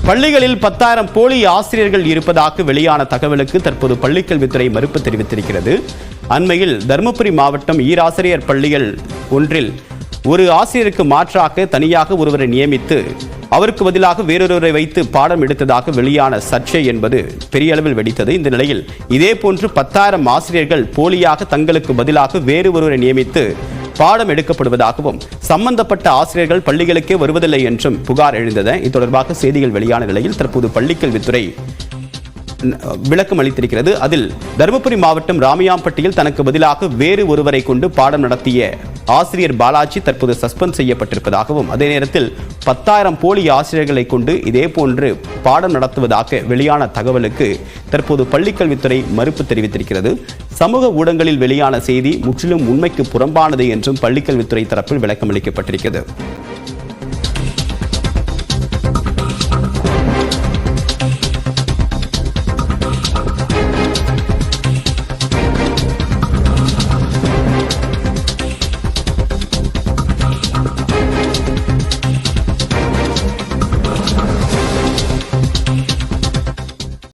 பள்ளிகளில் 10,000 போலி ஆசிரியர்கள் இருப்பதாக வெளியான தகவலுக்கு தற்போது பள்ளிக்கல்வித்துறை மறுப்பு தெரிவித்திருக்கிறது. அண்மையில் தருமபுரி மாவட்டம் ஈராசிரியர் பள்ளிகள் ஒன்றில் ஒரு ஆசிரியருக்கு மாற்றாக தனியாக ஒருவரை நியமித்து அவருக்கு பதிலாக வேறொருவரை வைத்து பாடம் எடுத்ததாக வெளியான சர்ச்சை என்பது பெரிய அளவில் வெடித்தது. இந்த நிலையில் இதேபோன்று 10,000 ஆசிரியர்கள் போலியாக தங்களுக்கு பதிலாக வேறு ஒருவரை நியமித்து பாடம் எடுக்கப்படுவதாகவும் சம்பந்தப்பட்ட ஆசிரியர்கள் பள்ளிகளுக்கே வருவதில்லை என்றும் புகார் எழுந்தது. இது தொடர்பாக செய்திகள் வெளியான நிலையில் தற்போது பள்ளிக்கல்வித்துறை விளக்கம் அளித்திருக்கிறது. அதில் தருமபுரி மாவட்டம் ராமியாம்பட்டியில் தனக்கு பதிலாக வேறு ஒருவரை கொண்டு பாடம் நடத்திய ஆசிரியர் பாலாஜி தற்போது சஸ்பெண்ட் செய்யப்பட்டிருப்பதாகவும், அதே நேரத்தில் 10,000 போலி ஆசிரியர்களை கொண்டு இதேபோன்று பாடம் நடத்துவதாக வெளியான தகவலுக்கு தற்போது பள்ளிக்கல்வித்துறை மறுப்பு தெரிவித்திருக்கிறது. சமூக ஊடகங்களில் வெளியான செய்தி முற்றிலும் உண்மைக்கு புறம்பானது என்றும் பள்ளிக்கல்வித்துறை தரப்பில் விளக்கம் அளிக்கப்பட்டிருக்கிறது.